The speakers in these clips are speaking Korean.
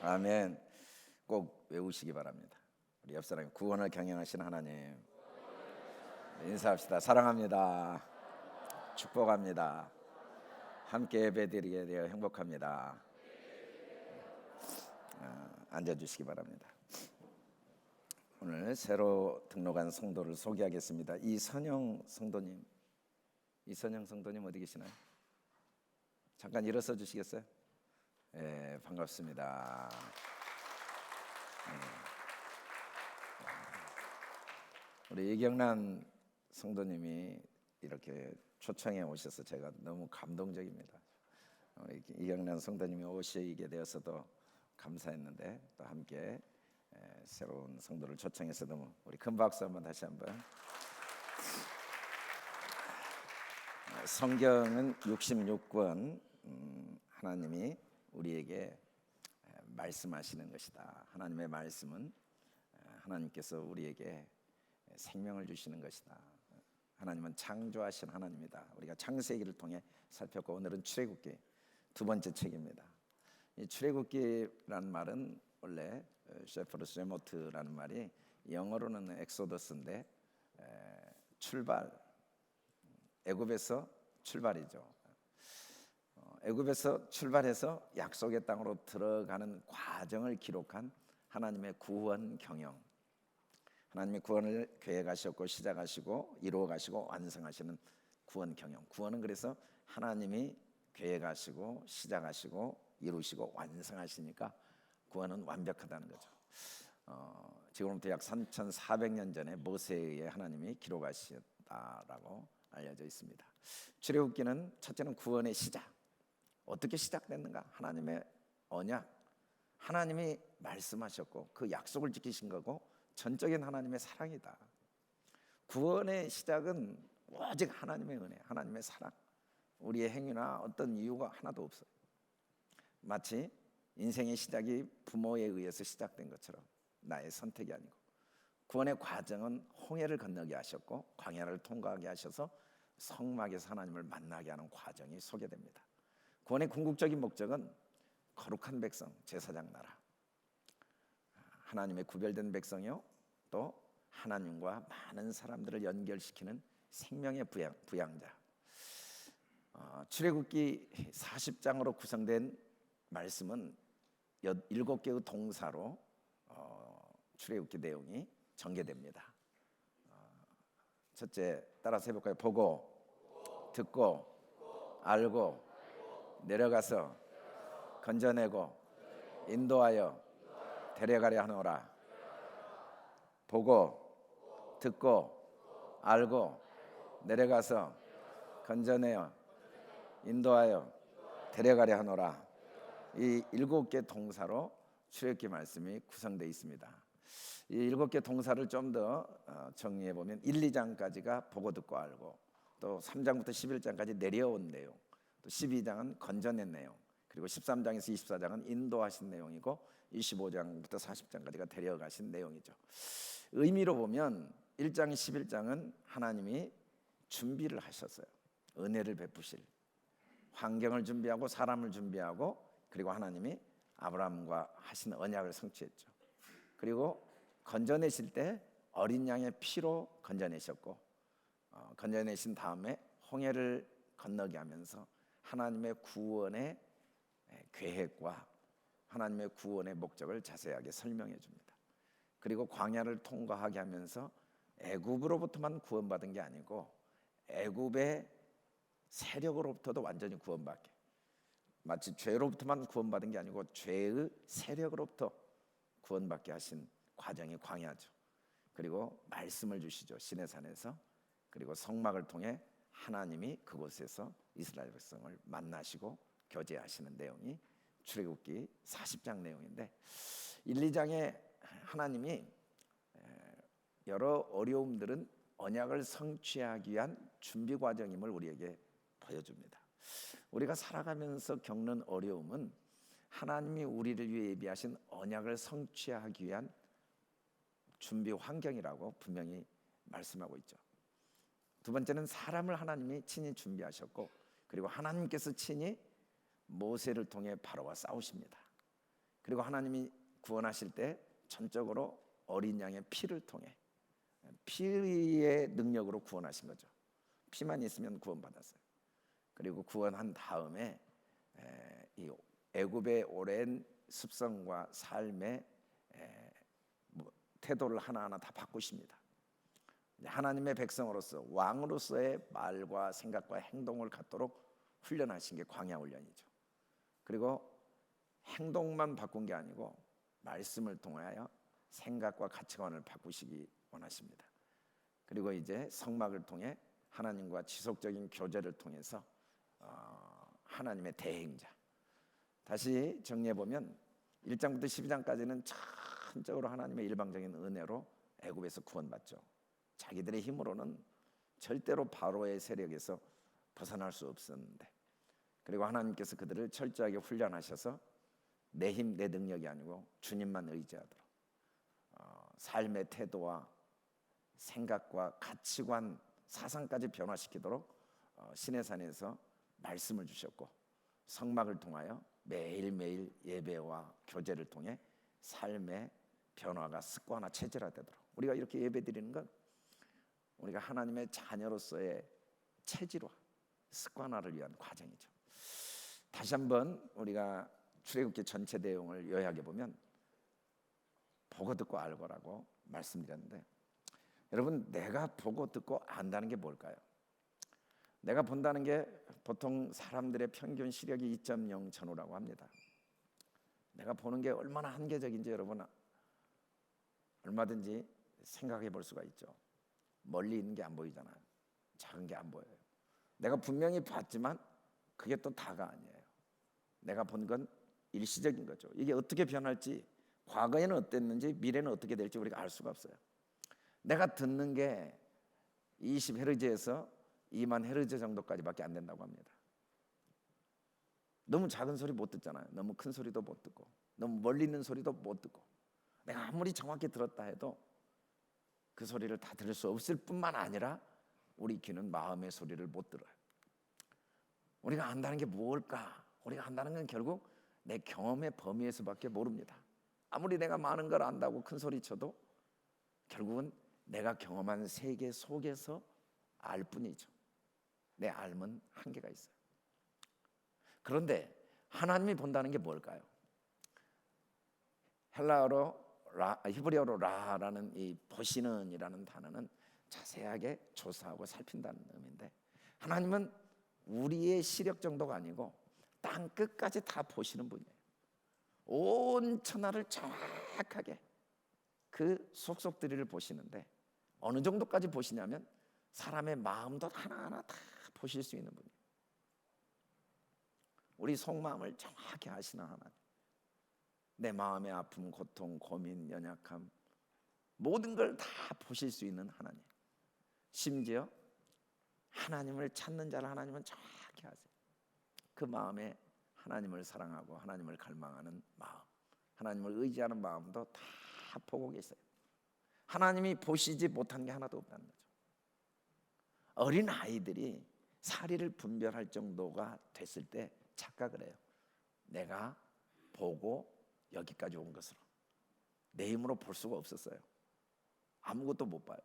아멘. 꼭 외우시기 바랍니다. 우리 옆 사람이 구원을 경영하신 하나님 인사합시다. 사랑합니다. 축복합니다. 함께 예배드리게 되어 행복합니다. 앉아주시기 바랍니다. 오늘 새로 등록한 성도를 소개하겠습니다. 이선영 성도님 어디 계시나요? 잠깐 일어서 주시겠어요? 네, 반갑습니다. 우리 이경란 성도님이 이렇게 초청해 오셔서 제가 너무 감동적입니다. 우리 이경란 성도님이 오시게 되어서도 감사했는데 또 함께 새로운 성도를 초청해서 너무 우리 큰 박수 한번 다시 한번. 성경은 66권 하나님이 우리에게 말씀하시는 것이다. 하나님의 말씀은 하나님께서 우리에게 생명을 주시는 것이다. 하나님은 창조하신 하나님이다. 우리가 창세기를 통해 살폈고 오늘은 출애굽기 두 번째 책입니다. 이 출애굽기라는 말은 원래 셰퍼드 세모트라는 말이 영어로는 엑소더스인데 출발, 애굽에서 출발이죠. 애굽에서 출발해서 약속의 땅으로 들어가는 과정을 기록한 하나님의 구원 경영. 하나님의 구원을 계획하셨고 시작하시고 이루어가시고 완성하시는 구원 경영. 구원은 그래서 하나님이 계획하시고 시작하시고 이루시고 완성하시니까 구원은 완벽하다는 거죠. 지금부터 약 3,400년 전에 모세에 의해 하나님이 기록하셨다라고 알려져 있습니다. 출애굽기는 첫째는 구원의 시작. 어떻게 시작됐는가? 하나님의 언약, 하나님이 말씀하셨고 그 약속을 지키신 거고 전적인 하나님의 사랑이다. 구원의 시작은 오직 하나님의 은혜, 하나님의 사랑. 우리의 행위나 어떤 이유가 하나도 없어요. 마치 인생의 시작이 부모에 의해서 시작된 것처럼 나의 선택이 아니고 구원의 과정은 홍해를 건너게 하셨고 광야를 통과하게 하셔서 성막에서 하나님을 만나게 하는 과정이 소개됩니다. 구원의 궁극적인 목적은 거룩한 백성, 제사장 나라, 하나님의 구별된 백성이요 또 하나님과 많은 사람들을 연결시키는 생명의 부양자. 출애굽기 40장으로 구성된 말씀은 7개의 동사로 출애굽기 내용이 전개됩니다. 첫째, 따라서 해볼까요? 보고, 듣고, 알고, 내려가서 건져내고 인도하여 데려가려 하노라. 보고, 듣고, 알고, 내려가서 건져내어 인도하여 데려가려 하노라. 이 7개 동사로 출애굽기 말씀이 구성되어 있습니다. 이 7개 동사를 좀 더 정리해 보면 1, 2장까지가 보고 듣고 알고, 또 3장부터 11장까지 내려온 내용, 또 12장은 건져낸 내용, 그리고 13장에서 24장은 인도하신 내용이고 25장부터 40장까지가 데려가신 내용이죠. 의미로 보면 1장, 11장은 하나님이 준비를 하셨어요. 은혜를 베푸실 환경을 준비하고 사람을 준비하고 그리고 하나님이 아브라함과 하신 언약을 성취했죠. 그리고 건져내실 때 어린 양의 피로 건져내셨고 건져내신 다음에 홍해를 건너게 하면서 하나님의 구원의 계획과 하나님의 구원의 목적을 자세하게 설명해 줍니다. 그리고 광야를 통과하게 하면서 애굽으로부터만 구원받은 게 아니고 애굽의 세력으로부터도 완전히 구원받게, 마치 죄로부터만 구원받은 게 아니고 죄의 세력으로부터 구원받게 하신 과정이 광야죠. 그리고 말씀을 주시죠. 시내산에서. 그리고 성막을 통해 하나님이 그곳에서 이스라엘 백성을 만나시고 교제하시는 내용이 출애굽기 40장 내용인데 1, 2장에 하나님이 여러 어려움들은 언약을 성취하기 위한 준비 과정임을 우리에게 보여줍니다. 우리가 살아가면서 겪는 어려움은 하나님이 우리를 위해 예비하신 언약을 성취하기 위한 준비 환경이라고 분명히 말씀하고 있죠. 두 번째는 사람을 하나님이 친히 준비하셨고 그리고 하나님께서 친히 모세를 통해 바로와 싸우십니다. 그리고 하나님이 구원하실 때 전적으로 어린 양의 피를 통해 피의 능력으로 구원하신 거죠. 피만 있으면 구원받았어요. 그리고 구원한 다음에 이 애굽의 오랜 습성과 삶의 태도를 하나하나 다 바꾸십니다. 하나님의 백성으로서 왕으로서의 말과 생각과 행동을 갖도록 훈련하신 게 광야 훈련이죠. 그리고 행동만 바꾼 게 아니고 말씀을 통하여 생각과 가치관을 바꾸시기 원하십니다. 그리고 이제 성막을 통해 하나님과 지속적인 교제를 통해서 하나님의 대행자. 다시 정리해 보면 1장부터 12장까지는 전적으로 하나님의 일방적인 은혜로 애굽에서 구원받죠. 자기들의 힘으로는 절대로 바로의 세력에서 벗어날 수 없었는데, 그리고 하나님께서 그들을 철저하게 훈련하셔서 내 힘, 내 능력이 아니고 주님만 의지하도록 삶의 태도와 생각과 가치관, 사상까지 변화시키도록 시내산에서 말씀을 주셨고, 성막을 통하여 매일매일 예배와 교제를 통해 삶의 변화가 습관화 체질화되도록, 우리가 이렇게 예배드리는 건 우리가 하나님의 자녀로서의 체질화, 습관화를 위한 과정이죠. 다시 한번 우리가 출애굽기 전체 내용을 요약해 보면 보고 듣고 알고라고 말씀드렸는데, 여러분, 내가 보고 듣고 안다는 게 뭘까요? 내가 본다는 게 보통 사람들의 평균 시력이 2.0 전후라고 합니다. 내가 보는 게 얼마나 한계적인지 여러분 얼마든지 생각해 볼 수가 있죠. 멀리 있는 게 안 보이잖아요. 작은 게 안 보여요. 내가 분명히 봤지만 그게 또 다가 아니에요. 내가 본 건 일시적인 거죠. 이게 어떻게 변할지, 과거에는 어땠는지 미래는 어떻게 될지 우리가 알 수가 없어요. 내가 듣는 게 20헤르츠에서 2만 헤르츠 정도까지밖에 안 된다고 합니다. 너무 작은 소리 못 듣잖아요. 너무 큰 소리도 못 듣고, 너무 멀리 있는 소리도 못 듣고, 내가 아무리 정확히 들었다 해도 그 소리를 다 들을 수 없을 뿐만 아니라 우리 귀는 마음의 소리를 못 들어요. 우리가 안다는 게 뭘까? 우리가 안다는 건 결국 내 경험의 범위에서밖에 모릅니다. 아무리 내가 많은 걸 안다고 큰 소리 쳐도 결국은 내가 경험한 세계 속에서 알 뿐이죠. 내 알면 한계가 있어요. 그런데 하나님이 본다는 게 뭘까요? 헬라어로 히브리어로 라라는 이 보시는이라는 단어는 자세하게 조사하고 살핀다는 의미인데, 하나님은 우리의 시력 정도가 아니고 땅 끝까지 다 보시는 분이에요. 온 천하를 정확하게 그 속속들이를 보시는데, 어느 정도까지 보시냐면 사람의 마음도 하나하나 다 보실 수 있는 분이에요. 우리 속마음을 정확히 아시는 하나님, 내 마음의 아픔, 고통, 고민, 연약함, 모든 걸 다 보실 수 있는 하나님. 심지어 하나님을 찾는 자를 하나님은 정확히 아세요. 그 마음에 하나님을 사랑하고 하나님을 갈망하는 마음, 하나님을 의지하는 마음도 다 보고 계세요. 하나님이 보시지 못한 게 하나도 없다는 거죠. 어린 아이들이 사리를 분별할 정도가 됐을 때 착각을 해요. 내가 보고 여기까지 온 것으로. 내 힘으로 볼 수가 없었어요. 아무것도 못 봐요.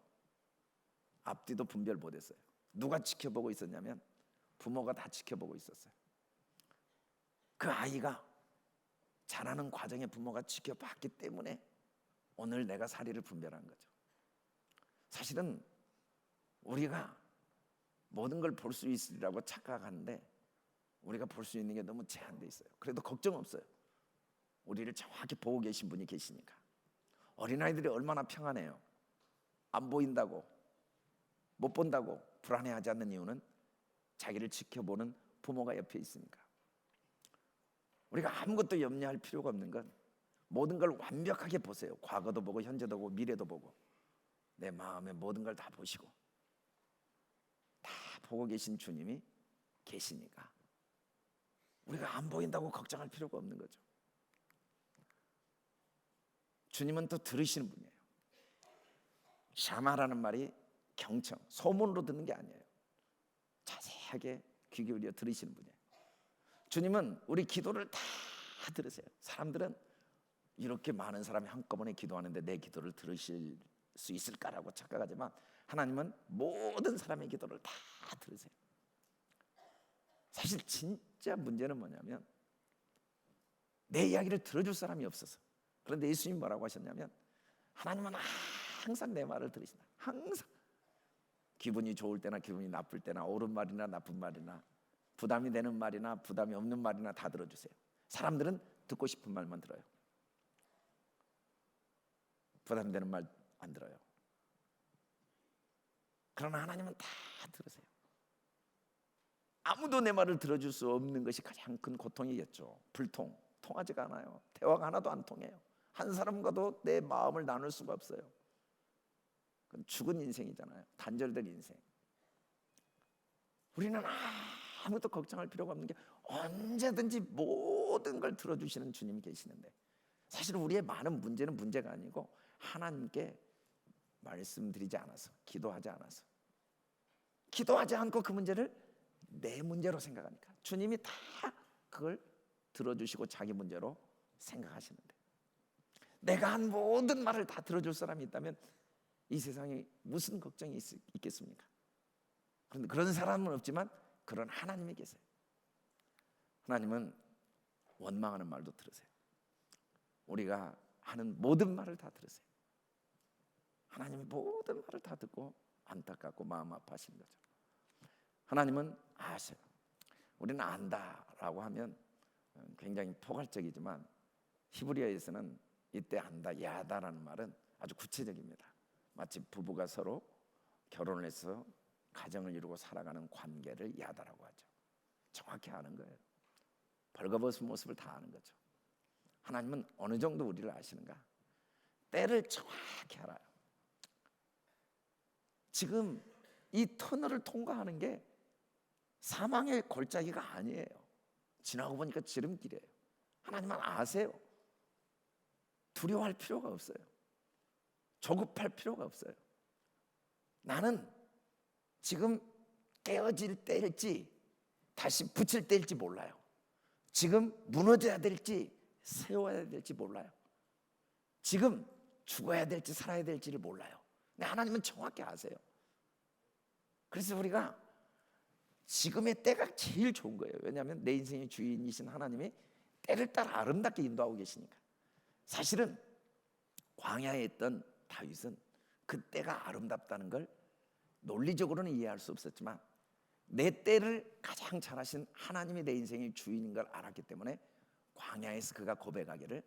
앞뒤도 분별 못했어요. 누가 지켜보고 있었냐면 부모가 다 지켜보고 있었어요. 그 아이가 자라는 과정에 부모가 지켜봤기 때문에 오늘 내가 사리를 분별한 거죠. 사실은 우리가 모든 걸 볼 수 있으리라고 착각하는데 우리가 볼 수 있는 게 너무 제한돼 있어요. 그래도 걱정 없어요. 우리를 정확히 보고 계신 분이 계시니까. 어린아이들이 얼마나 평안해요. 안 보인다고, 못 본다고 불안해하지 않는 이유는 자기를 지켜보는 부모가 옆에 있으니까. 우리가 아무것도 염려할 필요가 없는 건 모든 걸 완벽하게 보세요. 과거도 보고 현재도 보고 미래도 보고 내 마음의 모든 걸 다 보시고 다 보고 계신 주님이 계시니까 우리가 안 보인다고 걱정할 필요가 없는 거죠. 주님은 또 들으시는 분이에요. 샤마라는 말이 경청, 소문으로 듣는 게 아니에요. 자세하게 귀 기울여 들으시는 분이에요. 주님은 우리 기도를 다 들으세요. 사람들은 이렇게 많은 사람이 한꺼번에 기도하는데 내 기도를 들으실 수 있을까라고 착각하지만 하나님은 모든 사람의 기도를 다 들으세요. 사실 진짜 문제는 뭐냐면 내 이야기를 들어줄 사람이 없어서. 그런데 예수님이 뭐라고 하셨냐면 하나님은 항상 내 말을 들으신다. 항상. 기분이 좋을 때나 기분이 나쁠 때나 옳은 말이나 나쁜 말이나 부담이 되는 말이나 부담이 없는 말이나 다 들어주세요. 사람들은 듣고 싶은 말만 들어요. 부담되는 말 안 들어요. 그러나 하나님은 다 들으세요. 아무도 내 말을 들어줄 수 없는 것이 가장 큰 고통이겠죠. 불통, 통하지가 않아요. 대화가 하나도 안 통해요. 한 사람과도 내 마음을 나눌 수가 없어요. 그건 죽은 인생이잖아요. 단절된 인생. 우리는 아무도 걱정할 필요가 없는 게 언제든지 모든 걸 들어주시는 주님이 계시는데, 사실 우리의 많은 문제는 문제가 아니고 하나님께 말씀드리지 않아서, 기도하지 않아서, 기도하지 않고 그 문제를 내 문제로 생각하니까 주님이 다 그걸 들어주시고 자기 문제로 생각하시는데, 내가 한 모든 말을 다 들어줄 사람이 있다면 이 세상에 무슨 걱정이 있겠습니까? 그런데 그런 사람은 없지만 그런 하나님이 계세요. 하나님은 원망하는 말도 들으세요. 우리가 하는 모든 말을 다 들으세요. 하나님의 모든 말을 다 듣고 안타깝고 마음 아파하시는 거죠. 하나님은 아셔요. 우리는 안다라고 하면 굉장히 포괄적이지만 히브리어에서는 이때 안다, 야다라는 말은 아주 구체적입니다. 마치 부부가 서로 결혼을 해서 가정을 이루고 살아가는 관계를 야다라고 하죠. 정확히 아는 거예요. 벌거벗은 모습을 다 아는 거죠. 하나님은 어느 정도 우리를 아시는가? 때를 정확히 알아요. 지금 이 터널을 통과하는 게 사망의 골짜기가 아니에요. 지나고 보니까 지름길이에요. 하나님은 아세요. 두려워할 필요가 없어요. 조급할 필요가 없어요. 나는 지금 깨어질 때일지 다시 붙일 때일지 몰라요. 지금 무너져야 될지 세워야 될지 몰라요. 지금 죽어야 될지 살아야 될지를 몰라요. 근데 하나님은 정확히 아세요. 그래서 우리가 지금의 때가 제일 좋은 거예요. 왜냐하면 내 인생의 주인이신 하나님이 때를 따라 아름답게 인도하고 계시니까. 사실은 광야에 있던 다윗은 그 때가 아름답다는 걸 논리적으로는 이해할 수 없었지만 내 때를 가장 잘 아신 하나님이 내 인생의 주인인 걸 알았기 때문에 광야에서 그가 고백하기를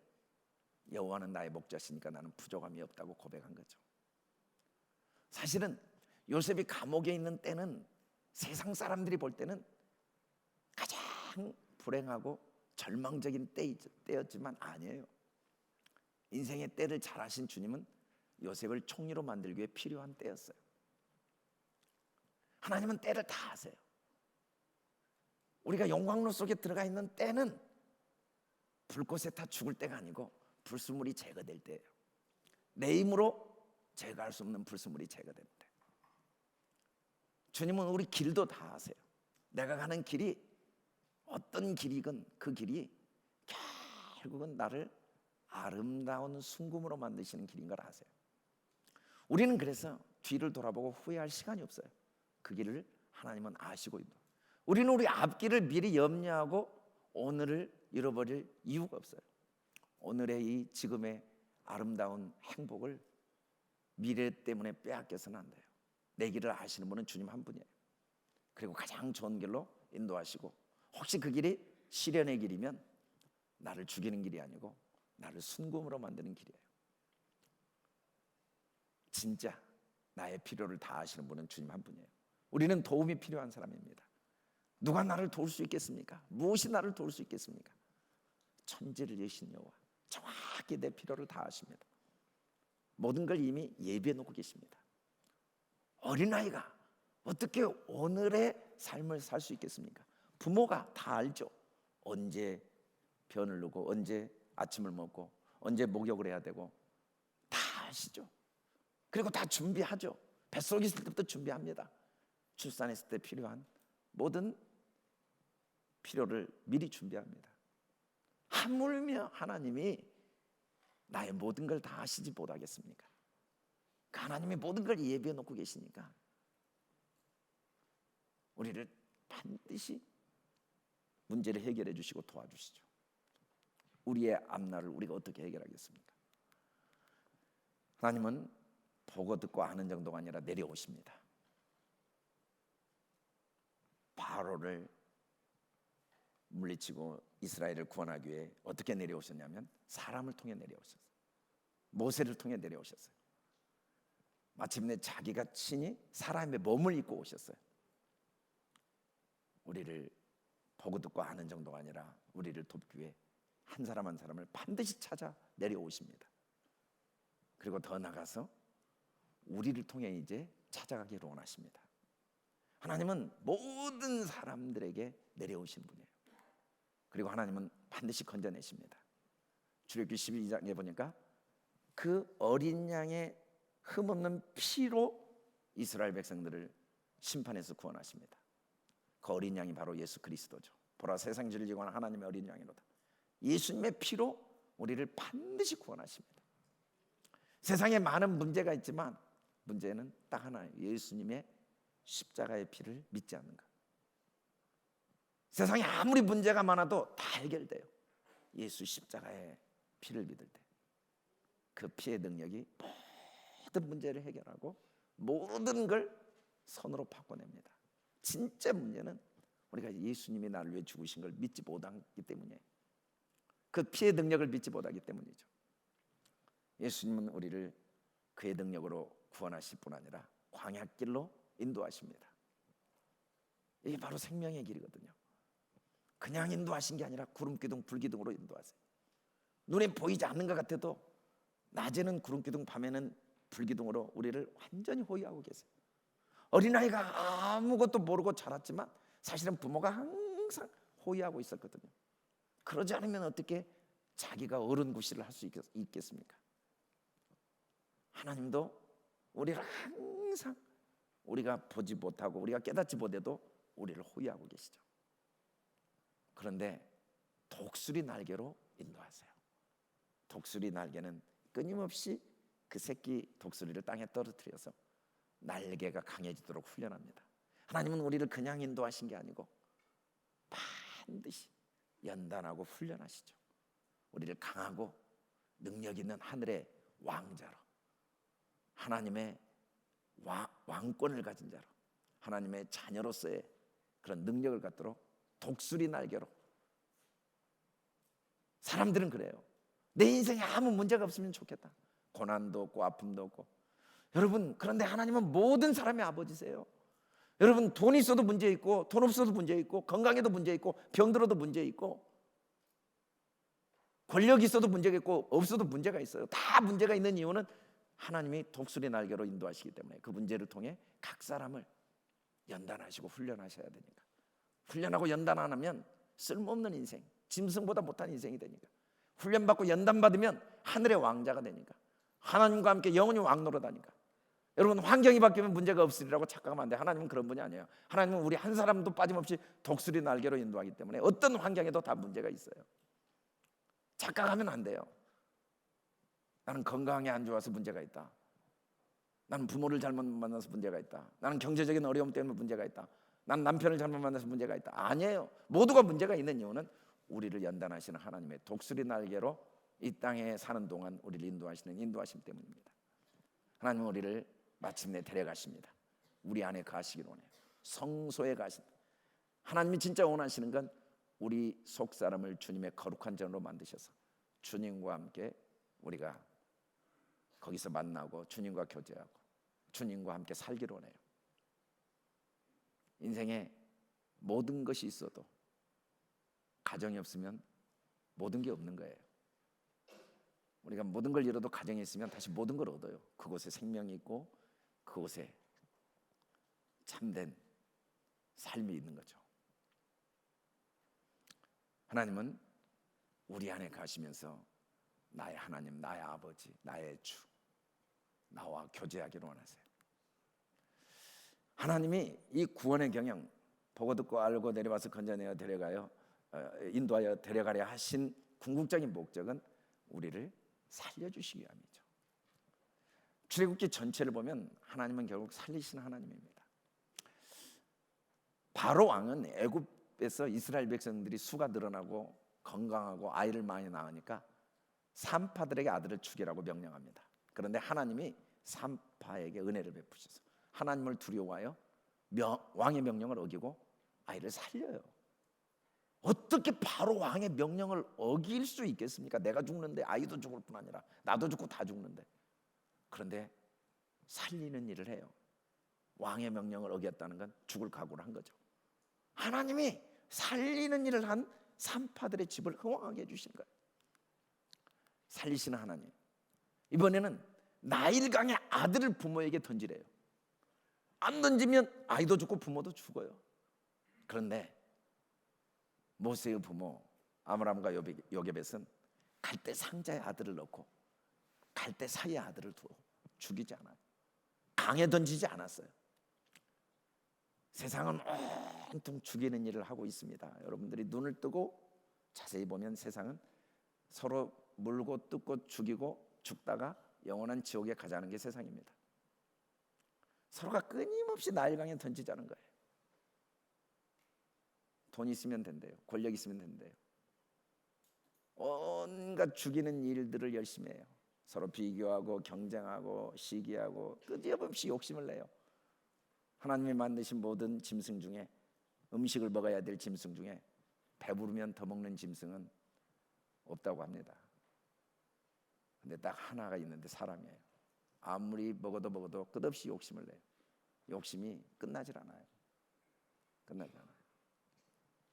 여호와는 나의 목자시니까 나는 부족함이 없다고 고백한 거죠. 사실은 요셉이 감옥에 있는 때는 세상 사람들이 볼 때는 가장 불행하고 절망적인 때였지만 아니에요. 인생의 때를 잘 아신 주님은 요셉을 총리로 만들기 위해 필요한 때였어요. 하나님은 때를 다 아세요. 우리가 영광로 속에 들어가 있는 때는 불꽃에 타 죽을 때가 아니고 불순물이 제거될 때예요. 내 힘으로 제거할 수 없는 불순물이 제거될 때. 주님은 우리 길도 다 아세요. 내가 가는 길이 어떤 길이건 그 길이 결국은 나를 아름다운 순금으로 만드시는 길인 걸 아세요. 우리는 그래서 뒤를 돌아보고 후회할 시간이 없어요. 그 길을 하나님은 아시고 있다. 우리는 우리 앞길을 미리 염려하고 오늘을 잃어버릴 이유가 없어요. 오늘의 이 지금의 아름다운 행복을 미래 때문에 빼앗겨서는 안 돼요. 내 길을 아시는 분은 주님 한 분이에요. 그리고 가장 좋은 길로 인도하시고, 혹시 그 길이 시련의 길이면 나를 죽이는 길이 아니고 나를 순금으로 만드는 길이에요. 진짜 나의 필요를 다 아시는 분은 주님 한 분이에요. 우리는 도움이 필요한 사람입니다. 누가 나를 도울 수 있겠습니까? 무엇이 나를 도울 수 있겠습니까? 천지를 여신 여호와 정확히 내 필요를 다 아십니다. 모든 걸 이미 예비해 놓고 계십니다. 어린아이가 어떻게 오늘의 삶을 살 수 있겠습니까? 부모가 다 알죠. 언제 변을 누고 언제 아침을 먹고 언제 목욕을 해야 되고 다 아시죠. 그리고 다 준비하죠. 뱃속에 있을 때부터 준비합니다. 출산했을 때 필요한 모든 필요를 미리 준비합니다. 하물며 하나님이 나의 모든 걸 다 하시지 못하겠습니까? 하나님이 모든 걸 예비해 놓고 계시니까 우리를 반드시 문제를 해결해 주시고 도와주시죠. 우리의 앞날을 우리가 어떻게 해결하겠습니까? 하나님은 보고 듣고 아는 정도가 아니라 내려오십니다. 바로를 물리치고 이스라엘을 구원하기 위해 어떻게 내려오셨냐면 사람을 통해 내려오셨어요. 모세를 통해 내려오셨어요. 마침내 자기가 친히 사람의 몸을 입고 오셨어요. 우리를 보고 듣고 아는 정도가 아니라 우리를 돕기 위해 한 사람 한 사람을 반드시 찾아 내려오십니다. 그리고 더 나가서 우리를 통해 이제 찾아가기를 원하십니다. 하나님은 모든 사람들에게 내려오신 분이에요. 그리고 하나님은 반드시 건져내십니다. 출애굽기 12장에 보니까 그 어린 양의 흠없는 피로 이스라엘 백성들을 심판해서 구원하십니다. 그 어린 양이 바로 예수 그리스도죠. 보라 세상 죄를 지고 하나님의 어린 양이로다. 예수님의 피로 우리를 반드시 구원하십니다. 세상에 많은 문제가 있지만 문제는 딱 하나예요. 예수님의 십자가의 피를 믿지 않는 것. 세상에 아무리 문제가 많아도 다 해결돼요. 예수 십자가의 피를 믿을 때 그 피의 능력이 모든 문제를 해결하고 모든 걸 선으로 바꿔냅니다. 진짜 문제는 우리가 예수님이 나를 위해 죽으신 걸 믿지 못하기 때문이에요. 그 피의 능력을 믿지 못하기 때문이죠. 예수님은 우리를 그의 능력으로 구원하실 뿐 아니라 광야길로 인도하십니다. 이게 바로 생명의 길이거든요. 그냥 인도하신 게 아니라 구름기둥 불기둥으로 인도하세요. 눈에 보이지 않는 것 같아도 낮에는 구름기둥 밤에는 불기둥으로 우리를 완전히 호위하고 계세요. 어린아이가 아무것도 모르고 자랐지만 사실은 부모가 항상 호위하고 있었거든요. 그러지 않으면 어떻게 자기가 어른 구실을 할 수 있겠습니까? 하나님도 우리를 항상 우리가 보지 못하고 우리가 깨닫지 못해도 우리를 호위하고 계시죠. 그런데 독수리 날개로 인도하세요. 독수리 날개는 끊임없이 그 새끼 독수리를 땅에 떨어뜨려서 날개가 강해지도록 훈련합니다. 하나님은 우리를 그냥 인도하신 게 아니고 반드시 연단하고 훈련하시죠. 우리를 강하고 능력 있는 하늘의 왕자로, 하나님의 왕권을 가진 자로, 하나님의 자녀로서의 그런 능력을 갖도록 독수리 날개로. 사람들은 그래요. 내 인생에 아무 문제가 없으면 좋겠다. 고난도 없고 아픔도 없고. 여러분, 그런데 하나님은 모든 사람의 아버지세요. 여러분, 돈 있어도 문제 있고 돈 없어도 문제 있고 건강에도 문제 있고 병들어도 문제 있고 권력 있어도 문제가 있고 없어도 문제가 있어요. 다 문제가 있는 이유는 하나님이 독수리 날개로 인도하시기 때문에 그 문제를 통해 각 사람을 연단하시고 훈련하셔야 되니까. 훈련하고 연단 안 하면 쓸모없는 인생, 짐승보다 못한 인생이 되니까. 훈련받고 연단받으면 하늘의 왕자가 되니까. 하나님과 함께 영원히 왕노릇하니까. 여러분, 환경이 바뀌면 문제가 없으리라고 착각하면 안 돼요. 하나님은 그런 분이 아니에요. 하나님은 우리 한 사람도 빠짐없이 독수리 날개로 인도하기 때문에 어떤 환경에도 다 문제가 있어요. 착각하면 안 돼요. 나는 건강이 안 좋아서 문제가 있다. 나는 부모를 잘못 만나서 문제가 있다. 나는 경제적인 어려움 때문에 문제가 있다. 난 남편을 잘못 만나서 문제가 있다. 아니에요. 모두가 문제가 있는 이유는 우리를 연단하시는 하나님의 독수리 날개로 이 땅에 사는 동안 우리를 인도하시는 인도하심 때문입니다. 하나님은 우리를 마침내 데려가십니다. 우리 안에 가시기를 원해요. 성소에 가신다. 하나님이 진짜 원하시는 건 우리 속사람을 주님의 거룩한 전으로 만드셔서 주님과 함께 우리가 거기서 만나고 주님과 교제하고 주님과 함께 살기를 원해요. 인생에 모든 것이 있어도 가정이 없으면 모든 게 없는 거예요. 우리가 모든 걸 잃어도 가정이 있으면 다시 모든 걸 얻어요. 그곳에 생명이 있고 그곳에 참된 삶이 있는 거죠. 하나님은 우리 안에 가시면서 나의 하나님, 나의 아버지, 나의 주, 나와 교제하기를 원하세요. 하나님이 이 구원의 경영, 보고 듣고 알고 내려와서 건져내어 데려가요, 인도하여 데려가려 하신 궁극적인 목적은 우리를 살려주시기 위함이죠. 출애굽기 전체를 보면 하나님은 결국 살리시는 하나님입니다. 바로 왕은 애굽에서 이스라엘 백성들이 수가 늘어나고 건강하고 아이를 많이 낳으니까 산파들에게 아들을 죽이라고 명령합니다. 그런데 하나님이 산파에게 은혜를 베푸셔서 하나님을 두려워하여 왕의 명령을 어기고 아이를 살려요. 어떻게 바로 왕의 명령을 어길 수 있겠습니까? 내가 죽는데 아이도 죽을 뿐 아니라 나도 죽고 다 죽는데. 그런데 살리는 일을 해요. 왕의 명령을 어겼다는 건 죽을 각오를 한 거죠. 하나님이 살리는 일을 한 산파들의 집을 흥왕하게 해주신 거예요. 살리시는 하나님. 이번에는 나일강의 아들을 부모에게 던지래요. 안 던지면 아이도 죽고 부모도 죽어요. 그런데 모세의 부모 아므람과 요게벳은 갈대 상자에 아들을 넣고 갈대 사이에 아들을 두어 죽이지 않아요. 강에 던지지 않았어요. 세상은 온통 죽이는 일을 하고 있습니다. 여러분들이 눈을 뜨고 자세히 보면 세상은 서로 물고 뜯고 죽이고 죽다가 영원한 지옥에 가자는 게 세상입니다. 서로가 끊임없이 나일강에 던지자는 거예요. 돈 있으면 된대요. 권력 있으면 된대요. 온갖 죽이는 일들을 열심히 해요. 서로 비교하고 경쟁하고 시기하고 끊임없이 욕심을 내요. 하나님이 만드신 모든 짐승 중에 음식을 먹어야 될 짐승 중에 배부르면 더 먹는 짐승은 없다고 합니다. 근데 딱 하나가 있는데 사람이에요. 아무리 먹어도 끝없이 욕심을 내요. 욕심이 끝나질 않아요. 끝나지 않아요.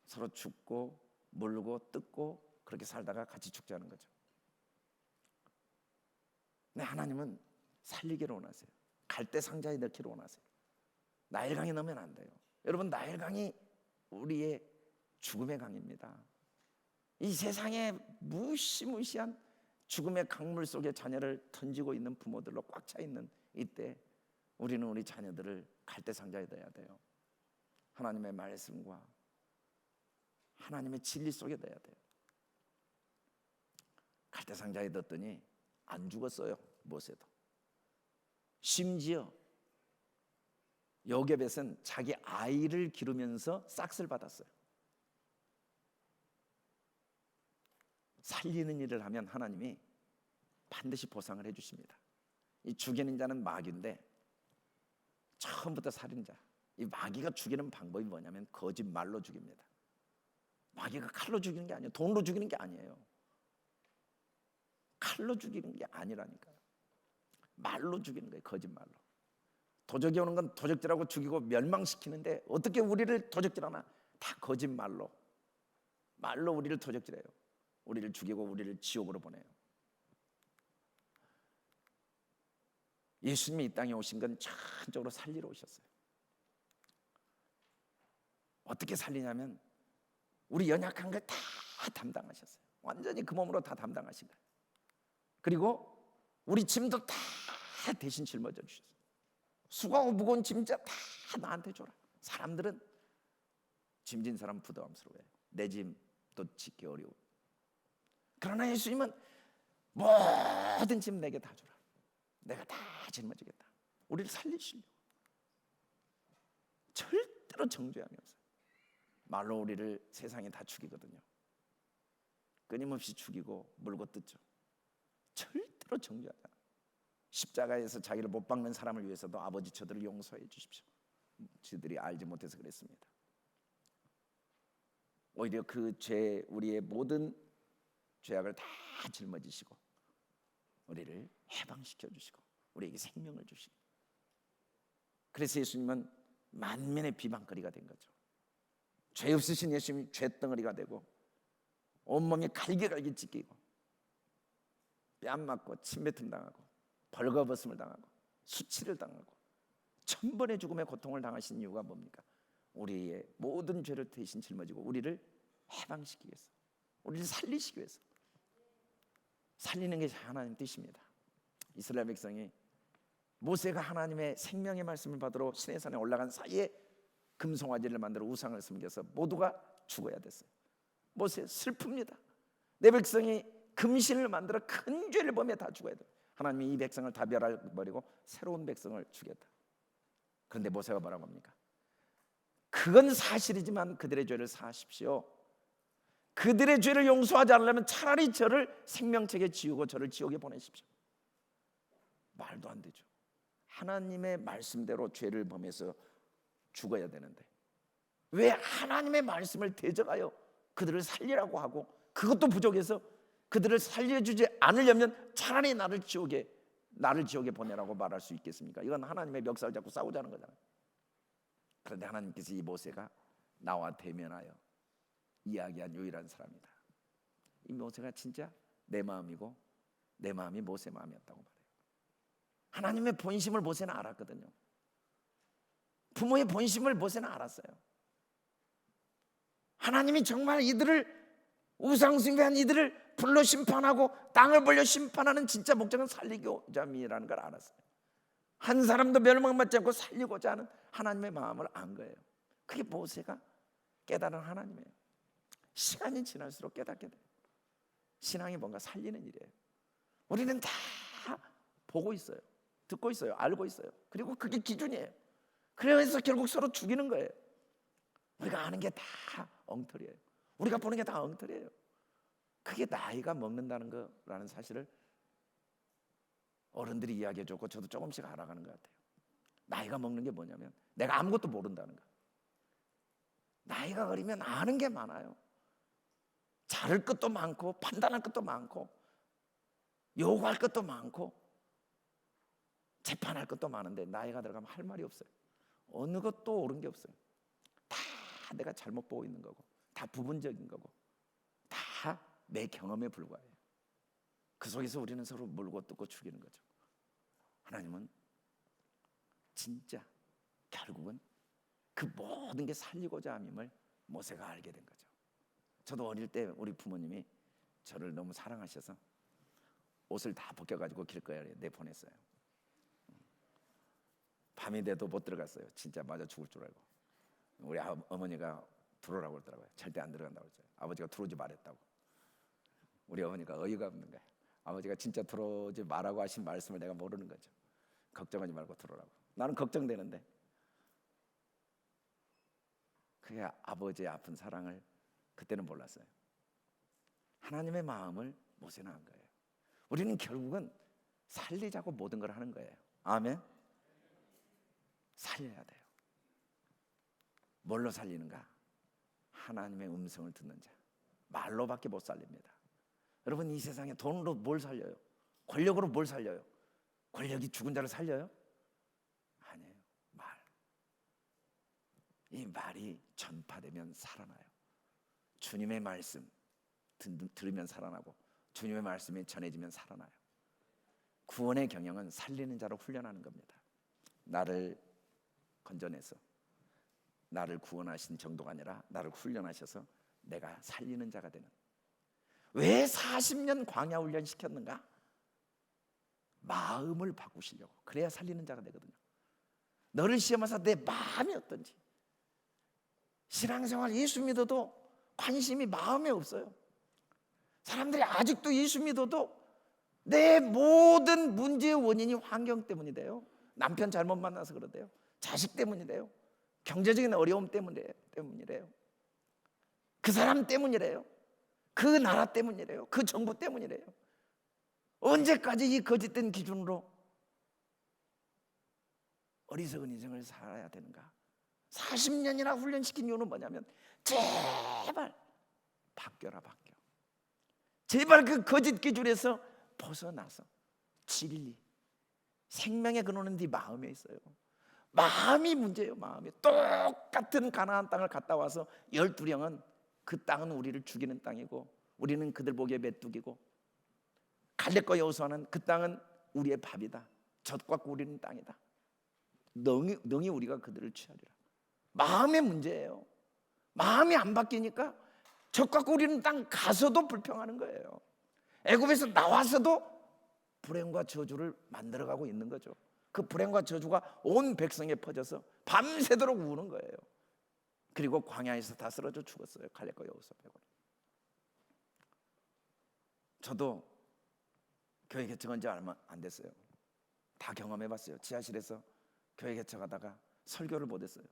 서로 죽고 물고 뜯고 그렇게 살다가 같이 죽자는 거죠. 근데 하나님은 살리기를 원하세요. 갈대 상자에 넣기를 원하세요. 나일강에 넣으면 안 돼요. 여러분, 나일강이 우리의 죽음의 강입니다. 이 세상에 무시무시한 죽음의 강물 속에 자녀를 던지고 있는 부모들로 꽉 차 있는 이때 우리는 우리 자녀들을 갈대 상자에 넣어야 돼요. 하나님의 말씀과 하나님의 진리 속에 넣어야 돼요. 갈대 상자에 넣었더니 안 죽었어요. 모세도. 심지어 요게벳은 자기 아이를 기르면서 싹쓸 받았어요. 살리는 일을 하면 하나님이 반드시 보상을 해주십니다. 이 죽이는 자는 마귀인데 처음부터 살인자. 이 마귀가 죽이는 방법이 뭐냐면 거짓말로 죽입니다. 마귀가 칼로 죽이는 게 아니에요. 돈으로 죽이는 게 아니에요. 칼로 죽이는 게 아니라니까요. 말로 죽이는 거예요. 거짓말로. 도적이 오는 건 도적질하고 죽이고 멸망시키는데 어떻게 우리를 도적질하나? 다 거짓말로. 말로 우리를 도적질해요. 우리를 죽이고 우리를 지옥으로 보내요. 예수님이 이 땅에 오신 건 전적으로 살리러 오셨어요. 어떻게 살리냐면 우리 연약한 걸 다 담당하셨어요. 완전히 그 몸으로 다 담당하신 거예요. 그리고 우리 짐도 다 대신 짊어져 주셨어요. 수고하고 무거운 짐자 다 나한테 줘라. 사람들은 짐진 사람 부담스러워해요. 내 짐도 짓기 어려워. 그러나 예수님은 모든 짐 내게 다 줘라. 내가 다 짊어지겠다. 우리를 살리시려고. 절대로 정죄함이 없어요. 말로 우리를 세상에 다 죽이거든요. 끊임없이 죽이고 물고 뜯죠. 절대로 정죄하지 않아요. 십자가에서 자기를 못 박는 사람을 위해서도 아버지 저들을 용서해 주십시오. 저들이 알지 못해서 그랬습니다. 오히려 그 죄, 우리의 모든 죄악을 다 짊어지시고 우리를 해방시켜 주시고 우리에게 생명을 주시고, 그래서 예수님은 만민의 비방거리가 된 거죠. 죄 없으신 예수님이 죄덩어리가 되고 온몸이 갈기갈기 찢기고 뺨 맞고 침뱉음 당하고 벌거벗음을 당하고 수치를 당하고 천번의 죽음의 고통을 당하신 이유가 뭡니까? 우리의 모든 죄를 대신 짊어지고 우리를 해방시키기 위해서, 우리를 살리시기 위해서. 살리는 게 하나님 뜻입니다. 이스라엘 백성이 모세가 하나님의 생명의 말씀을 받으러 시내산에 올라간 사이에 금송아지를 만들어 우상을 섬겨서 모두가 죽어야 됐어요. 모세 슬픕니다. 내 백성이 금신을 만들어 큰 죄를 범해 다 죽어야 돼. 하나님이 이 백성을 다 멸해버리고 새로운 백성을 주겠다. 그런데 모세가 뭐라고 합니까? 그건 사실이지만 그들의 죄를 사하십시오. 그들의 죄를 용서하지 않으려면 차라리 저를 생명책에 지우고 저를 지옥에 보내십시오. 말도 안 되죠. 하나님의 말씀대로 죄를 범해서 죽어야 되는데 왜 하나님의 말씀을 대적하여 그들을 살리라고 하고 그것도 부족해서 그들을 살려주지 않으려면 차라리 나를 지옥에 보내라고 말할 수 있겠습니까? 이건 하나님의 멱살을 잡고 싸우자는 거잖아요. 그런데 하나님께서 이 모세가 나와 대면하여 이야기한 유일한 사람이다. 이 모세가 진짜 내 마음이고 내 마음이 모세 마음이었다고 말해요. 하나님의 본심을 모세는 알았거든요. 부모의 본심을 모세는 알았어요. 하나님이 정말 이들을 우상숭배한 이들을 불러 심판하고 땅을 벌려 심판하는 진짜 목적은 살리고자 함이라는 걸 알았어요. 한 사람도 멸망받지 않고 살리고자 하는 하나님의 마음을 안 거예요. 그게 모세가 깨달은 하나님이에요. 시간이 지날수록 깨닫게 돼요. 신앙이 뭔가 살리는 일이에요. 우리는 다 보고 있어요. 듣고 있어요. 알고 있어요. 그리고 그게 기준이에요. 그래서 결국 서로 죽이는 거예요. 우리가 아는 게 다 엉터리예요. 우리가 보는 게 다 엉터리예요. 그게 나이가 먹는다는 거라는 사실을 어른들이 이야기해 줬고 저도 조금씩 알아가는 것 같아요. 나이가 먹는 게 뭐냐면 내가 아무것도 모른다는 거. 나이가 어리면 아는 게 많아요. 자를 것도 많고 판단할 것도 많고 요구할 것도 많고 재판할 것도 많은데 나이가 들어가면 할 말이 없어요. 어느 것도 옳은 게 없어요. 다 내가 잘못 보고 있는 거고 다 부분적인 거고 다 내 경험에 불과해요. 그 속에서 우리는 서로 물고 뜯고 죽이는 거죠. 하나님은 진짜 결국은 그 모든 게 살리고자 함임을 모세가 알게 된 거죠. 저도 어릴 때 우리 부모님이 저를 너무 사랑하셔서 옷을 다 벗겨가지고 길거리에 내보냈어요. 밤이 돼도 못 들어갔어요. 진짜 맞아 죽을 줄 알고. 우리 어머니가 들어오라고 그러더라고요. 절대 안 들어간다고 그랬어요. 아버지가 들어오지 말랬다고. 우리 어머니가 어이가 없는 거예요. 아버지가 진짜 들어오지 말라고 하신 말씀을 내가 모르는 거죠. 걱정하지 말고 들어오라고. 나는 걱정되는데 그게 아버지의 아픈 사랑을 그때는 몰랐어요. 하나님의 마음을 모세는 한 거예요. 우리는 결국은 살리자고 모든 걸 하는 거예요. 아멘. 살려야 돼요. 뭘로 살리는가? 하나님의 음성을 듣는 자. 말로밖에 못 살립니다. 여러분 이 세상에 돈으로 뭘 살려요? 권력으로 뭘 살려요? 권력이 죽은 자를 살려요? 아니에요. 말. 이 말이 전파되면 살아나요. 주님의 말씀 들으면 살아나고 주님의 말씀이 전해지면 살아나요. 구원의 경영은 살리는 자로 훈련하는 겁니다. 나를 건져내서 나를 구원하신 정도가 아니라 나를 훈련하셔서 내가 살리는 자가 되는. 왜 40년 광야 훈련 시켰는가? 마음을 바꾸시려고. 그래야 살리는 자가 되거든요. 너를 시험하사 내 마음이 어떤지. 신앙생활 예수 믿어도 관심이 마음에 없어요. 사람들이 아직도 예수 믿어도 내 모든 문제의 원인이 환경 때문이래요. 남편 잘못 만나서 그러대요. 자식 때문이래요. 경제적인 어려움 때문이래요. 그 사람 때문이래요. 그 나라 때문이래요. 그 정부 때문이래요. 언제까지 이 거짓된 기준으로 어리석은 인생을 살아야 되는가? 40년이나 훈련시킨 이유는 뭐냐면 제발 바뀌어라. 제발 그 거짓 기준에서 벗어나서 진리, 생명의 근원은 네 마음에 있어요. 마음이 문제예요. 마음이. 똑같은 가나안 땅을 갔다 와서 12령은 그 땅은 우리를 죽이는 땅이고 우리는 그들 보기에 메뚜기고 갈렙과 여호수아는 그 땅은 우리의 밥이다. 젖과 꿀이는 땅이다. 능히 우리가 그들을 취하리라. 마음의 문제예요. 마음이 안 바뀌니까 젖과 꿀이는 땅 가서도 불평하는 거예요. 애굽에서 나와서도 불행과 저주를 만들어가고 있는 거죠. 그 불행과 저주가 온 백성에 퍼져서 밤새도록 우는 거예요. 그리고 광야에서 다 쓰러져 죽었어요. 갈렙과 여호수아 빼고는. 저도 교회 개척한 지 얼마 안 됐어요. 다 경험해봤어요. 지하실에서 교회 개척하다가 설교를 못했어요.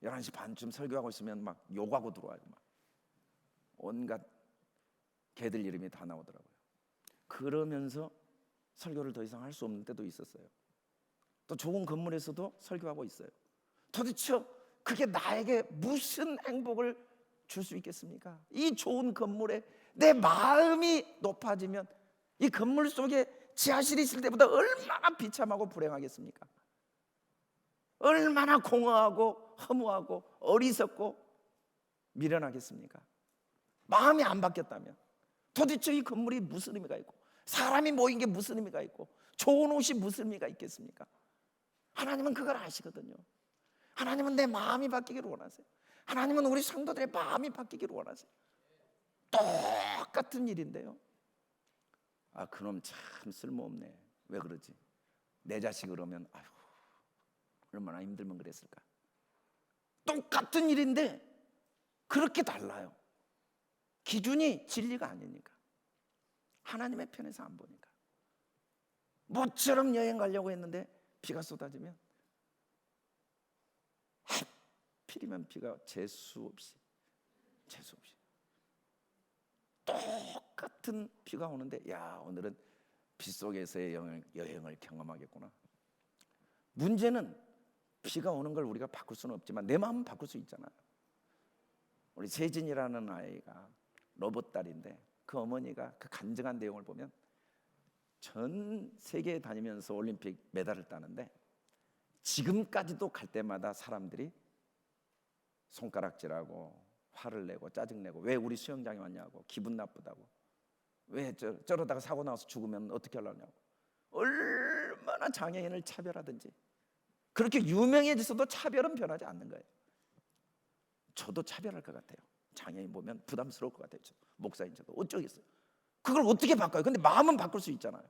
11시 반쯤 설교하고 있으면 막 욕하고 들어와요. 막 온갖 개들 이름이 다 나오더라고요. 그러면서 설교를 더 이상 할 수 없는 때도 있었어요. 또 좋은 건물에서도 설교하고 있어요. 도대체 그게 나에게 무슨 행복을 줄 수 있겠습니까? 이 좋은 건물에 내 마음이 높아지면 이 건물 속에 지하실이 있을 때보다 얼마나 비참하고 불행하겠습니까? 얼마나 공허하고 허무하고 어리석고 미련하겠습니까? 마음이 안 바뀌었다면 도대체 이 건물이 무슨 의미가 있고 사람이 모인 게 무슨 의미가 있고 좋은 옷이 무슨 의미가 있겠습니까? 하나님은 그걸 아시거든요. 하나님은 내 마음이 바뀌기를 원하세요. 하나님은 우리 성도들의 마음이 바뀌기를 원하세요. 똑같은 일인데요. 아, 그놈 참 쓸모없네. 왜 그러지? 내 자식 그러면 아휴 얼마나 힘들면 그랬을까. 똑같은 일인데 그렇게 달라요. 기준이 진리가 아니니까. 하나님의 편에서 안 보니까. 모처럼 여행 가려고 했는데 비가 쏟아지면 하필이면 비가 재수 없이 똑같은 비가 오는데 야 오늘은 빗속에서의 여행을 경험하겠구나. 문제는 비가 오는 걸 우리가 바꿀 수는 없지만 내 마음은 바꿀 수 있잖아요. 우리 세진이라는 아이가 로봇딸인데 그 어머니가 그 간증한 내용을 보면 전 세계에 다니면서 올림픽 메달을 따는데 지금까지도 갈 때마다 사람들이 손가락질하고 화를 내고 짜증내고 왜 우리 수영장에 왔냐고 기분 나쁘다고 왜 저러다가 사고 나서 죽으면 어떻게 하려냐고 얼마나 장애인을 차별하든지 그렇게 유명해져서도 차별은 변하지 않는 거예요. 저도 차별할 것 같아요. 장애인 보면 부담스러울 것 같아요. 목사인 저도 어쩌겠어요. 그걸 어떻게 바꿔요? 근데 마음은 바꿀 수 있잖아요.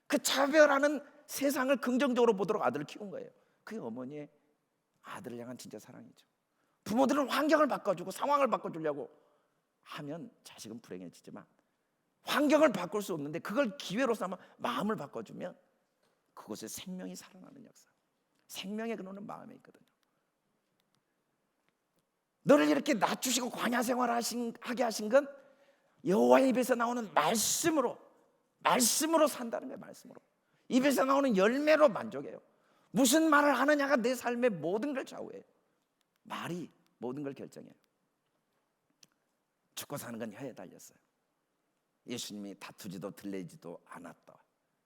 그 차별하는 세상을 긍정적으로 보도록 아들을 키운 거예요. 그게 어머니의 아들을 향한 진짜 사랑이죠. 부모들은 환경을 바꿔주고 상황을 바꿔주려고 하면 자식은 불행해지지만 환경을 바꿀 수 없는데 그걸 기회로 삼아 마음을 바꿔주면 그곳에 생명이 살아나는 역사. 생명의 근원은 마음에 있거든요. 너를 이렇게 낮추시고 광야 생활하게 하신 건 여호와의 입에서 나오는 말씀으로 산다는 거예요. 말씀으로 입에서 나오는 열매로 만족해요. 무슨 말을 하느냐가 내 삶의 모든 걸 좌우해요. 말이 모든 걸 결정해요. 죽고 사는 건 혀에 달렸어요. 예수님이 다투지도 들리지도 않았다.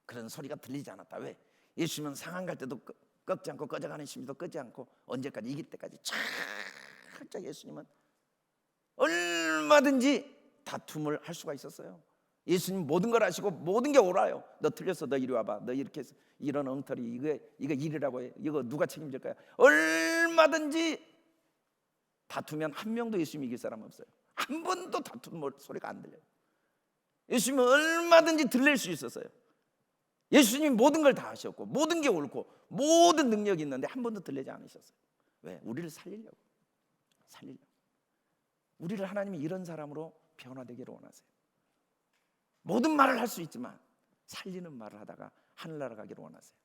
그런 소리가 들리지 않았다. 왜? 예수님은 상한 갈 때도 꺾지 않고 꺼져가는 심지도 끄지 않고 언제까지 이길 때까지 철저히 예수님은 얼마든지 다툼을 할 수가 있었어요. 예수님 모든 걸 아시고 모든 게 옳아요. 너 틀렸어. 너 이리 와봐. 너 이렇게 해서 이런 엉터리 이거 일이라고 해. 이거 누가 책임질 거야? 얼마든지 다투면 한 명도 예수님 이길 사람 없어요. 한 번도 다투는 소리가 안 들려요. 예수님은 얼마든지 들릴 수 있었어요. 예수님이 모든 걸 다 하셨고 모든 게 옳고 모든 능력이 있는데 한 번도 들리지 않으셨어요. 왜? 우리를 살리려고. 우리를 하나님이 이런 사람으로 변화되기를 원하세요. 모든 말을 할 수 있지만 살리는 말을 하다가 하늘나라 가기를 원하세요.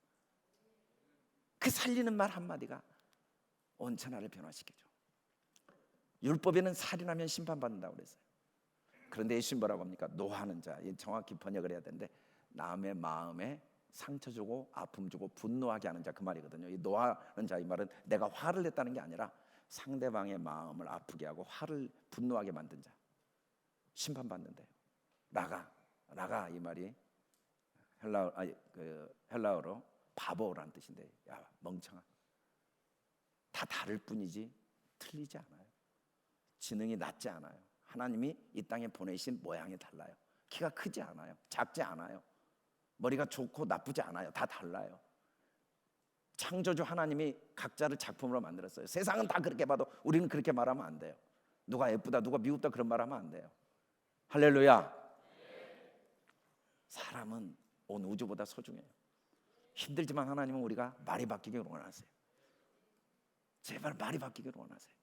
그 살리는 말 한마디가 온 천하를 변화시키죠. 율법에는 살인하면 심판받는다고 그랬어요. 그런데 예수님 뭐라고 합니까? 노하는 자, 정확히 번역을 해야 되는데 남의 마음에 상처 주고 아픔 주고 분노하게 하는 자, 그 말이거든요. 이 노하는 자, 이 말은 내가 화를 냈다는 게 아니라 상대방의 마음을 아프게 하고 화를 분노하게 만든 자, 심판받는데요. 라가 이 말이 헬라어로 바보라는 뜻인데, 야 멍청아, 다 다를 뿐이지 틀리지 않아요. 지능이 낮지 않아요. 하나님이 이 땅에 보내신 모양이 달라요. 키가 크지 않아요. 작지 않아요. 머리가 좋고 나쁘지 않아요. 다 달라요. 창조주 하나님이 각자를 작품으로 만들었어요. 세상은 다 그렇게 봐도 우리는 그렇게 말하면 안 돼요. 누가 예쁘다 누가 미웠다 그런 말하면 안 돼요. 할렐루야. 사람은 온 우주보다 소중해요. 힘들지만 하나님은 우리가 말이 바뀌기를 원하세요. 제발 말이 바뀌기를 원하세요.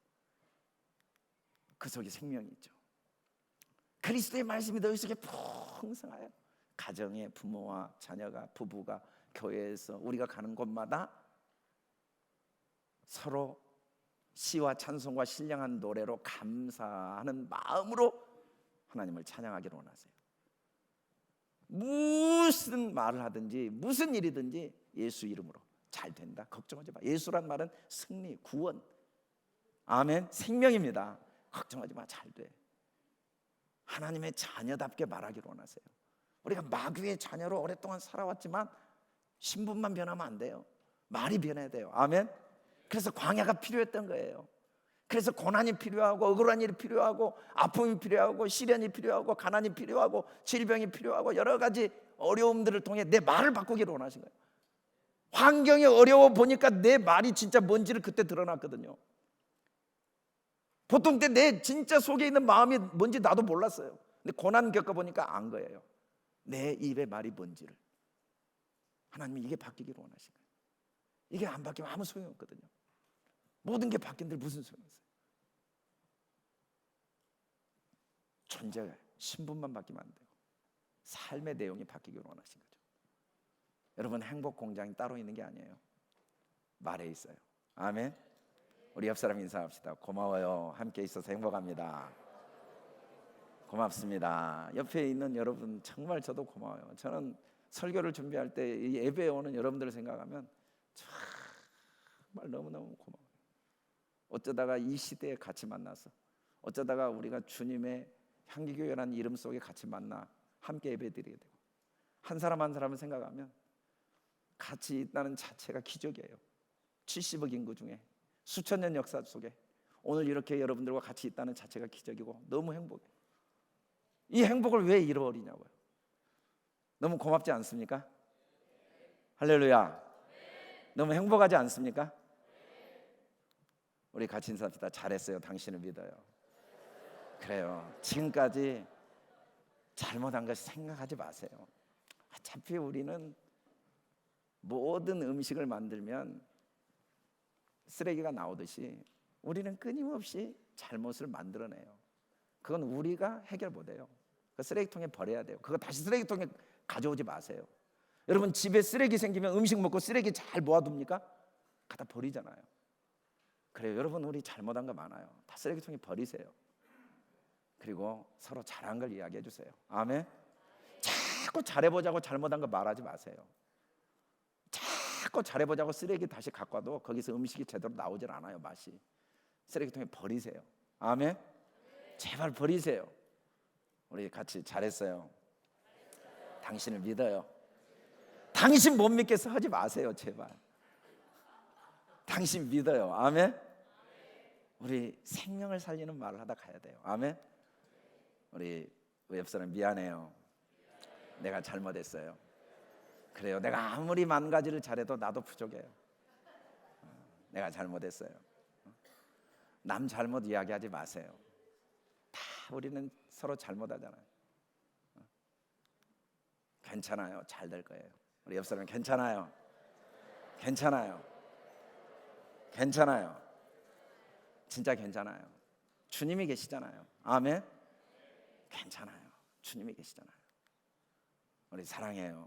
그 속에 생명이 있죠. 그리스도의 말씀이 너희 속에 풍성하여 가정의 부모와 자녀가, 부부가, 교회에서 우리가 가는 곳마다 서로 시와 찬송과 신령한 노래로 감사하는 마음으로 하나님을 찬양하기를 원하세요. 무슨 말을 하든지 무슨 일이든지 예수 이름으로 잘 된다, 걱정하지 마. 예수란 말은 승리, 구원, 아멘, 생명입니다. 걱정하지 마, 잘 돼. 하나님의 자녀답게 말하기를 원하세요. 우리가 마귀의 자녀로 오랫동안 살아왔지만 신분만 변하면 안 돼요. 말이 변해야 돼요. 아멘. 그래서 광야가 필요했던 거예요. 그래서 고난이 필요하고 억울한 일이 필요하고 아픔이 필요하고 시련이 필요하고 가난이 필요하고 질병이 필요하고 여러 가지 어려움들을 통해 내 말을 바꾸기를 원하신 거예요. 환경이 어려워 보니까 내 말이 진짜 뭔지를 그때 드러났거든요. 보통 때 내 진짜 속에 있는 마음이 뭔지 나도 몰랐어요. 근데 고난 겪어보니까 안 거예요. 내 입의 말이 뭔지를. 하나님이 이게 바뀌기를 원하신 거예요. 이게 안 바뀌면 아무 소용이 없거든요. 모든 게 바뀐들 무슨 소용이 있어요? 존재가, 신분만 바뀌면 안 돼요. 삶의 내용이 바뀌기를 원하신 거죠. 여러분, 행복 공장이 따로 있는 게 아니에요. 말에 있어요. 아멘. 우리 옆 사람 인사합시다. 고마워요. 함께 있어서 행복합니다. 고맙습니다. 옆에 있는 여러분 정말 저도 고마워요. 저는 설교를 준비할 때 이 예배에 오는 여러분들을 생각하면 정말 너무너무 고마워요. 어쩌다가 이 시대에 같이 만나서, 어쩌다가 우리가 주님의 향기교회라는 이름 속에 같이 만나 함께 예배드리게 되고, 한 사람 한 사람을 생각하면 같이 있다는 자체가 기적이에요. 70억 인구 중에 수천 년 역사 속에 오늘 이렇게 여러분들과 같이 있다는 자체가 기적이고 너무 행복해요. 이 행복을 왜 잃어버리냐고요. 너무 고맙지 않습니까? 할렐루야. 너무 행복하지 않습니까? 우리 같이 인사합시다. 잘했어요. 당신을 믿어요. 그래요. 지금까지 잘못한 것이 생각하지 마세요. 어차피 우리는 모든 음식을 만들면 쓰레기가 나오듯이 우리는 끊임없이 잘못을 만들어내요. 그건 우리가 해결 못해요. 그 쓰레기통에 버려야 돼요. 그거 다시 쓰레기통에 가져오지 마세요. 여러분, 집에 쓰레기 생기면 음식 먹고 쓰레기 잘 모아둡니까? 갖다 버리잖아요. 그래요. 여러분, 우리 잘못한 거 많아요. 다 쓰레기통에 버리세요. 그리고 서로 잘한 걸 이야기해 주세요. 아멘. 자꾸 잘해보자고 잘못한 거 말하지 마세요. 자꾸 잘해보자고 쓰레기 다시 갖고 와도 거기서 음식이 제대로 나오질 않아요. 맛이. 쓰레기통에 버리세요. 아멘. 제발 버리세요. 우리 같이 잘했어요. 당신을 믿어요. 당신 못 믿겠어 하지 마세요. 제발. 당신 믿어요. 아멘. 우리 생명을 살리는 말을 하다 가야 돼요. 아멘. 우리 옆 사람 미안해요. 내가 잘못했어요. 그래요. 내가 아무리 만 가지를 잘해도 나도 부족해요. 내가 잘못했어요. 남 잘못 이야기하지 마세요. 다 우리는 서로 잘못하잖아요. 괜찮아요. 잘 될 거예요. 우리 옆 사람 괜찮아요. 괜찮아요. 괜찮아요. 진짜 괜찮아요. 주님이 계시잖아요. 아멘. 괜찮아요. 주님이 계시잖아요. 우리 사랑해요.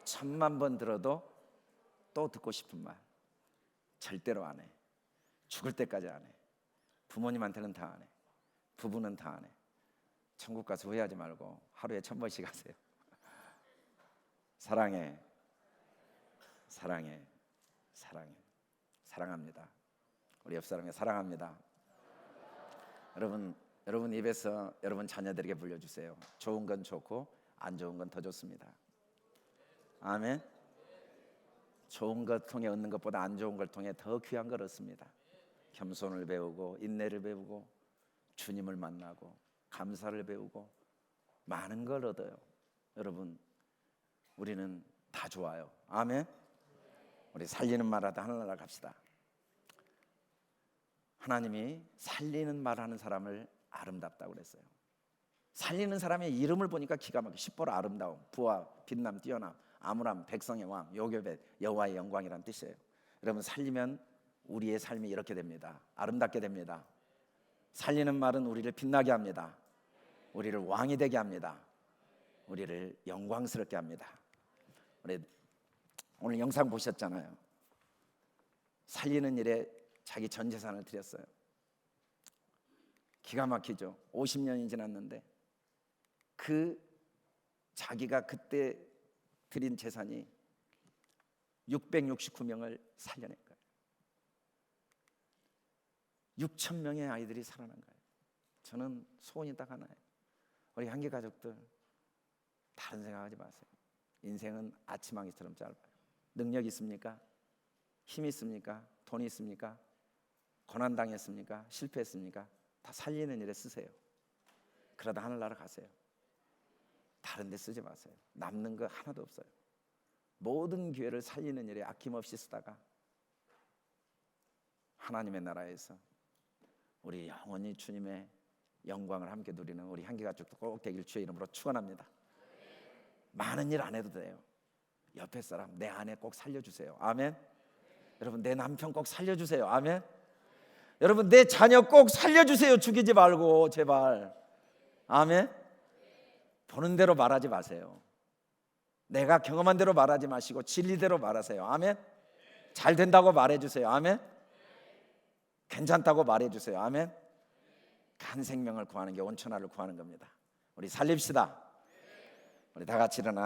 1000만 번 들어도 또 듣고 싶은 말 절대로 안 해. 죽을 때까지 안 해. 부모님한테는 다 안 해. 부부는 다 안 해. 천국 가서 후회하지 말고 하루에 1000번씩 하세요. 사랑해. 사랑해. 사랑해. 사랑합니다. 우리 옆 사람에 사랑합니다. 여러분 입에서 여러분 자녀들에게 불려주세요. 좋은 건 좋고 안 좋은 건 더 좋습니다. 아멘. 좋은 것 통해 얻는 것보다 안 좋은 걸 통해 더 귀한 걸 얻습니다. 겸손을 배우고 인내를 배우고 주님을 만나고 감사를 배우고 많은 걸 얻어요. 여러분, 우리는 다 좋아요. 아멘. 우리 살리는 말하다 하늘나라 갑시다. 하나님이 살리는 말하는 사람을 아름답다고 그랬어요. 살리는 사람의 이름을 보니까 기가 막혀. 십보라 아름다움, 부와 빛남 뛰어남, 아므람 백성의 왕, 요괴벳 여호와의 영광이란 뜻이에요. 여러분, 살리면 우리의 삶이 이렇게 됩니다. 아름답게 됩니다. 살리는 말은 우리를 빛나게 합니다. 우리를 왕이 되게 합니다. 우리를 영광스럽게 합니다. 우리 오늘 영상 보셨잖아요. 살리는 일에 자기 전 재산을 드렸어요. 기가 막히죠. 50년이 지났는데 그 자기가 그때 드린 재산이 669명을 살려낸 거예요. 6,000명의 아이들이 살아난 거예요. 저는 소원이 딱 하나예요. 우리 향기 가족들 다른 생각하지 마세요. 인생은 아침항이처럼 짧아요. 능력 있습니까? 힘 있습니까? 돈 있습니까? 고난당했습니까? 실패했습니까? 다 살리는 일에 쓰세요. 그러다 하늘나라 가세요. 다른 데 쓰지 마세요. 남는 거 하나도 없어요. 모든 기회를 살리는 일에 아낌없이 쓰다가 하나님의 나라에서 우리 영원히 주님의 영광을 함께 누리는 우리 향기가족도 꼭 되길 주의 이름으로 축원합니다. 많은 일 안 해도 돼요. 옆에 사람 내 아내 꼭 살려주세요. 아멘. 여러분 내 남편 꼭 살려주세요. 아멘. 여러분 내 자녀 꼭 살려주세요. 죽이지 말고 제발. 아멘. 보는 대로 말하지 마세요. 내가 경험한 대로 말하지 마시고 진리대로 말하세요. 아멘. 잘 된다고 말해주세요. 아멘. 괜찮다고 말해주세요. 아멘. 간 생명을 구하는 게 온천하를 구하는 겁니다. 우리 살립시다. 우리 다 같이 일어나